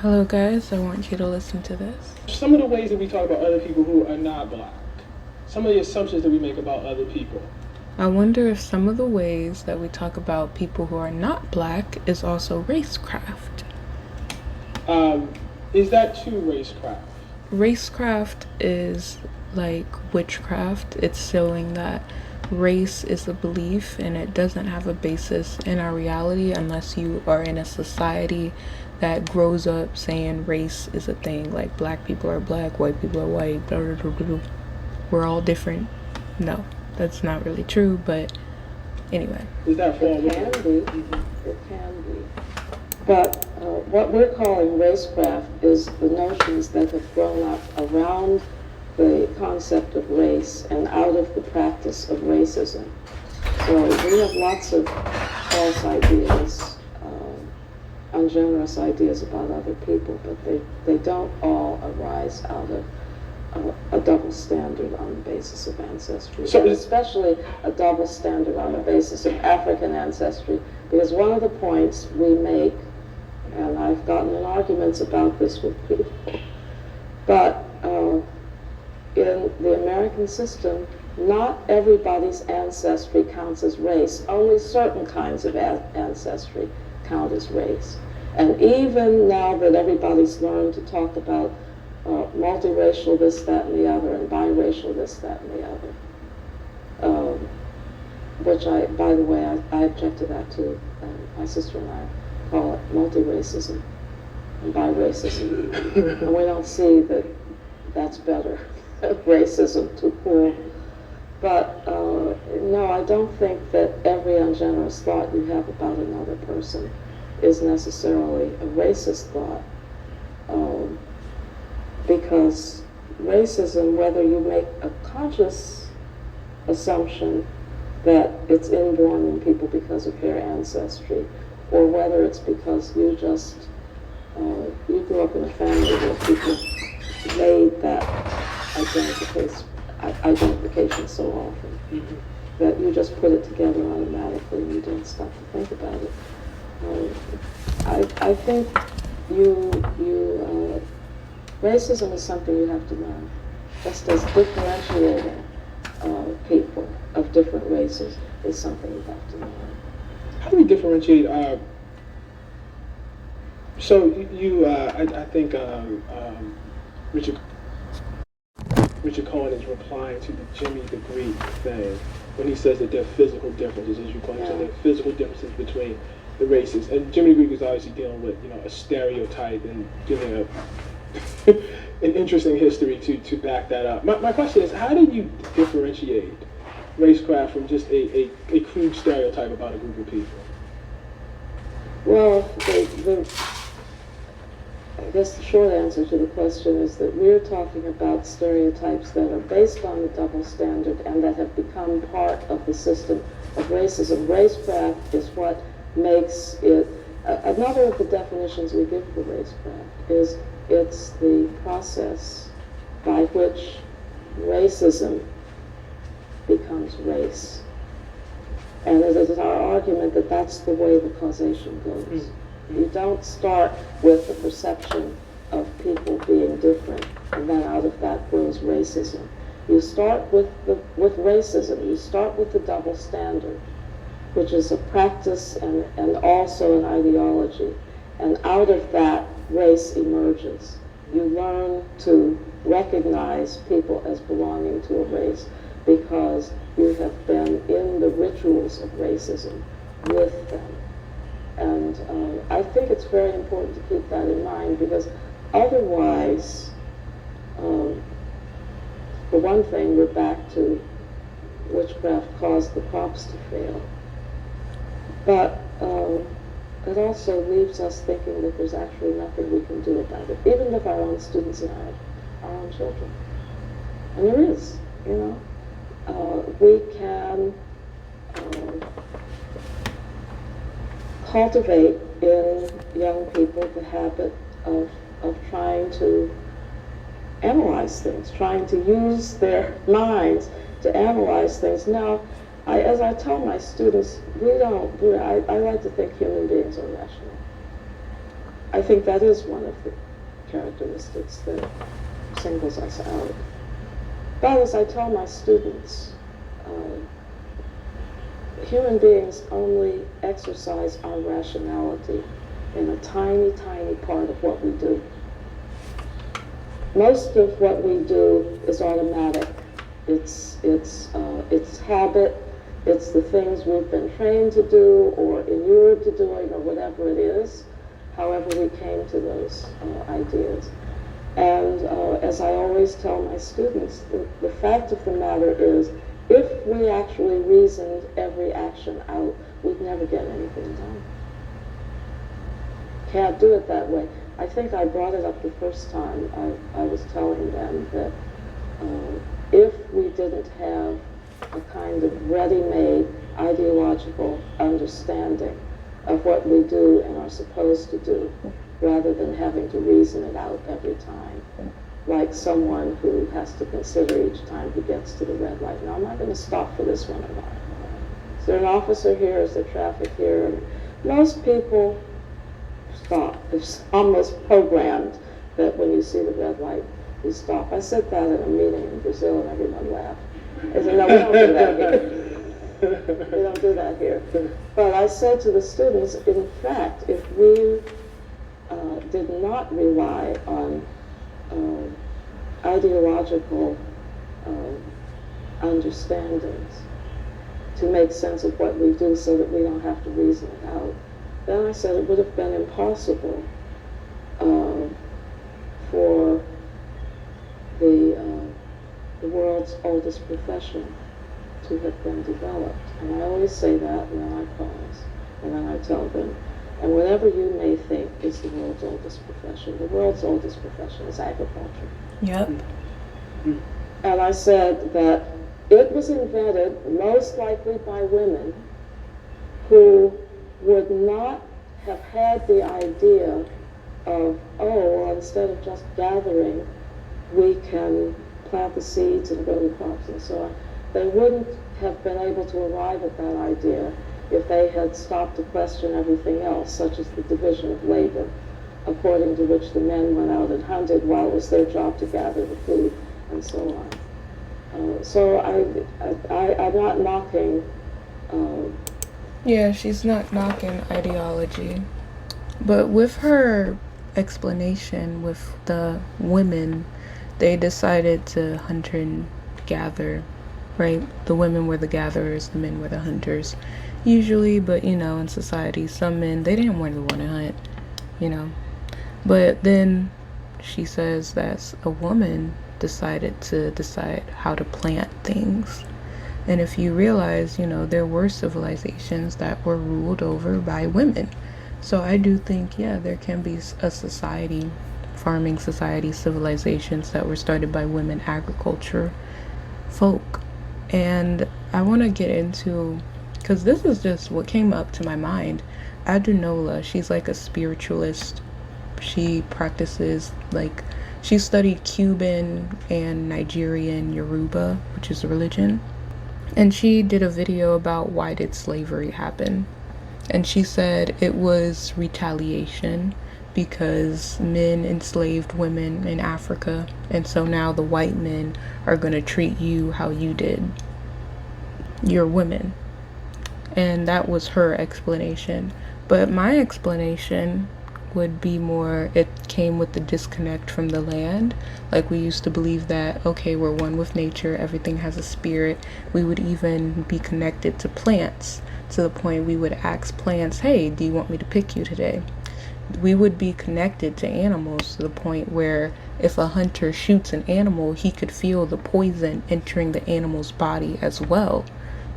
Hello, guys. I want you to listen to this. Some of the ways that we talk about other people who are not black, some of the assumptions that we make about other people. I wonder if some of the ways that we talk about people who are not black is also racecraft. Is that too racecraft? Racecraft is like witchcraft. It's showing that race is a belief and it doesn't have a basis in our reality unless you are in a society that grows up saying race is a thing, like black people are black, white people are white, blah, blah, blah, blah. We're all different. No, that's not really true, but anyway. Is that fall It can be. It can be. But what we're calling racecraft is the notions that have grown up around the concept of race and out of the practice of racism. So we have lots of false ideas, ungenerous ideas about other people, but they don't all arise out of a double standard on the basis of ancestry, So and especially a double standard on the basis of African ancestry, because one of the points we make, and I've gotten in arguments about this with people, but in the American system, not everybody's ancestry counts as race. Only certain kinds of ancestry count as race. And even now that everybody's learned to talk about multiracial this, that, and the other, and biracial this, that, and the other, which by the way, I object to that too. My sister and I call it multiracism and biracism. And we don't see that that's better. Racism, too cool. But no, I don't think that every ungenerous thought you have about another person is necessarily a racist thought. Because racism, whether you make a conscious assumption that it's inborn in people because of their ancestry, or whether it's because you just, you grew up in a family where people made that identification so often, that you just put it together automatically and you didn't stop to think about it. I think racism is something you have to learn, just as differentiating people of different races is something you have to learn. How do we differentiate? I think Richard Cohen is replying to the Jimmy the Greek thing when he says that there are physical differences, as you point out, there are physical differences between the races. And Jimmy the Greek is obviously dealing with, a stereotype and giving an interesting history to back that up. My question is, how do you differentiate racecraft from just a crude stereotype about a group of people? Well, I guess the short answer to the question is that we're talking about stereotypes that are based on the double standard and that have become part of the system of racism. Racecraft is what makes it, another of the definitions we give for racecraft is it's the process by which racism becomes race. And it is our argument that that's the way the causation goes. You don't start with the perception of people being different, and then out of that grows racism. You start with racism. You start with the double standard, which is a practice and also an ideology. And out of that, race emerges. You learn to recognize people as belonging to a race because you have been in the rituals of racism with them. And I think it's very important to keep that in mind because otherwise, for one thing, we're back to witchcraft caused the crops to fail. But it also leaves us thinking that there's actually nothing we can do about it, even with our own students and our own children. And there is, we can cultivate in young people the habit of trying to analyze things, trying to use their minds to analyze things. Now, as I tell my students, I like to think human beings are rational. I think that is one of the characteristics that singles us out. But as I tell my students, human beings only exercise our rationality in a tiny, tiny part of what we do. Most of what we do is automatic. It's habit. It's the things we've been trained to do or inured to doing or whatever it is, however we came to those ideas. And as I always tell my students, the fact of the matter is, if we actually reasoned every action out, we'd never get anything done. Can't do it that way. I think I brought it up the first time. I was telling them that if we didn't have a kind of ready-made ideological understanding of what we do and are supposed to do, rather than having to reason it out every time, like someone who has to consider each time he gets to the red light. Now, am I going to stop for this one or not? Is there an officer here? Is there traffic here? And most people stop. It's almost programmed that when you see the red light, you stop. I said that in a meeting in Brazil and everyone laughed. I said, no, we don't do that here. We don't do that here. But I said to the students, in fact, if we did not rely on ideological understandings to make sense of what we do so that we don't have to reason it out, then I said it would have been impossible for the world's oldest profession to have been developed. And I always say that, and then I pause, and then I tell them, and whatever you may think is the world's oldest profession, the world's oldest profession is agriculture. Yep. And I said that it was invented most likely by women who would not have had the idea of, oh, well, instead of just gathering, we can plant the seeds and grow the crops and so on. They wouldn't have been able to arrive at that idea if they had stopped to question everything else, such as the division of labor, according to which the men went out and hunted while it was their job to gather the food and so on. So I'm not knocking. Yeah, she's not knocking ideology. But with her explanation with the women, they decided to hunt and gather, right? The women were the gatherers, the men were the hunters, usually. But, you know, in society, some men, they didn't want to hunt, you know. But then she says that a woman decided to decide how to plant things. And if you realize, you know, there were civilizations that were ruled over by women. So I do think, yeah, there can be a society, farming society, civilizations that were started by women, agriculture folk. And I want to get into, because this is just what came up to my mind, Adrenola. She's like a spiritualist. She practices, like, she studied Cuban and Nigerian Yoruba, which is a religion. And she did a video about why did slavery happen. And she said it was retaliation because men enslaved women in Africa. And so now the white men are going to treat you how you did your women. And that was her explanation. But my explanation would be more, it came with the disconnect from the land. Like, we used to believe that, okay, we're one with nature, everything has a spirit. We would even be connected to plants, to the point we would ask plants, hey, do you want me to pick you today? We would be connected to animals to the point where if a hunter shoots an animal, he could feel the poison entering the animal's body as well.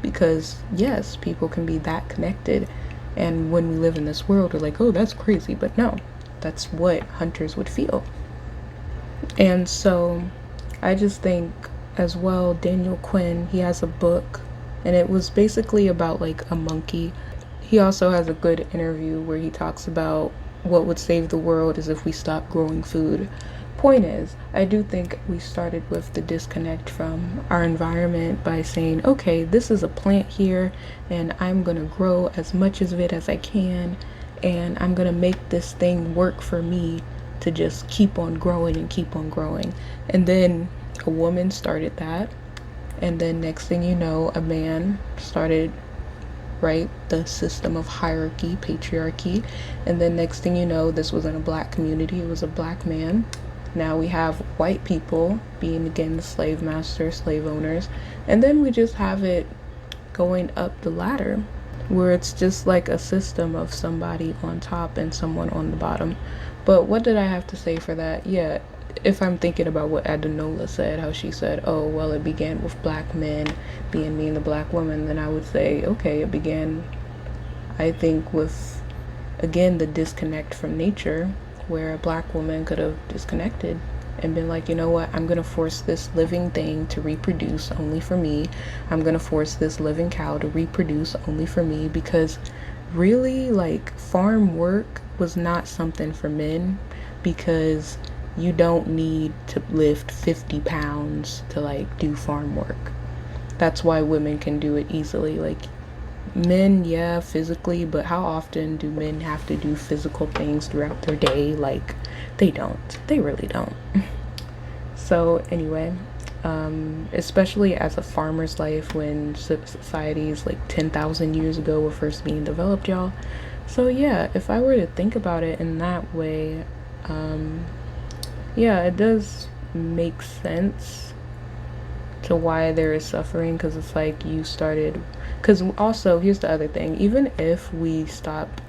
Because yes, people can be that connected. And when we live in this world, we're like, oh, that's crazy. But no, that's what hunters would feel. And so I just think as well, Daniel Quinn, he has a book, and it was basically about like a monkey. He also has a good interview where he talks about what would save the world is if we stop growing food. Point is, I do think we started with the disconnect from our environment by saying, okay, this is a plant here and I'm gonna grow as much of it as I can, and I'm gonna make this thing work for me to just keep on growing and keep on growing. And then a woman started that, and then next thing you know, a man started, right, the system of hierarchy, patriarchy. And then next thing you know, this was in a black community, it was a black man. Now we have white people being, again, the slave masters, slave owners, and then we just have it going up the ladder, where it's just like a system of somebody on top and someone on the bottom. But what did I have to say for that? Yeah, if I'm thinking about what Adenola said, how she said, oh, well, it began with black men being mean to black women, then I would say, okay, it began, I think, with, again, the disconnect from nature, where a black woman could have disconnected and been like, you know what, I'm gonna force this living thing to reproduce only for me. I'm gonna force this living cow to reproduce only for me, because really, like, farm work was not something for men, because you don't need to lift 50 pounds to like do farm work. That's why women can do it easily. Like, men, yeah, physically, but how often do men have to do physical things throughout their day? Like, they don't. They really don't. So anyway, especially as a farmer's life, when societies like 10,000 years ago were first being developed, y'all. So yeah, if I were to think about it in that way, yeah, it does make sense to why there is suffering, because it's like you started, because also here's the other thing, even if we stop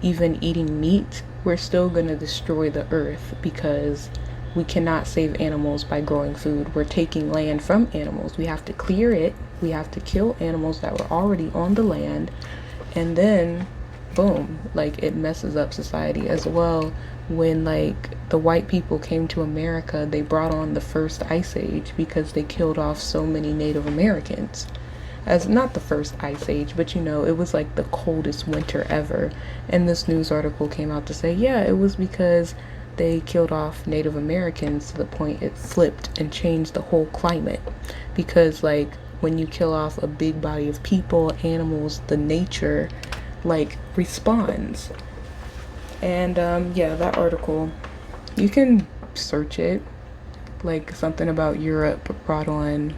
even eating meat, we're still going to destroy the earth, because we cannot save animals by growing food. We're taking land from animals. We have to clear it. We have to kill animals that were already on the land, and then boom, like, it messes up society as well. When like the white people came to America, they brought on the first ice age because they killed off so many Native Americans. As not the first ice age, but you know, it was like the coldest winter ever. And this news article came out to say, yeah, it was because they killed off Native Americans to the point it flipped and changed the whole climate. Because like when you kill off a big body of people, animals, the nature like responds. And yeah, that article, you can search it, like something about Europe brought on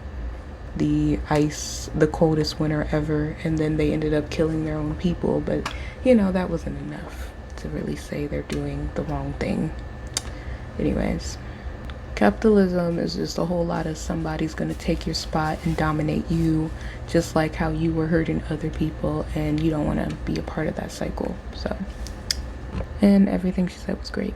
the ice, the coldest winter ever, and then they ended up killing their own people. But you know, that wasn't enough to really say they're doing the wrong thing. Anyways, capitalism is just a whole lot of somebody's gonna take your spot and dominate you, just like how you were hurting other people, and you don't want to be a part of that cycle. So, and everything she said was great.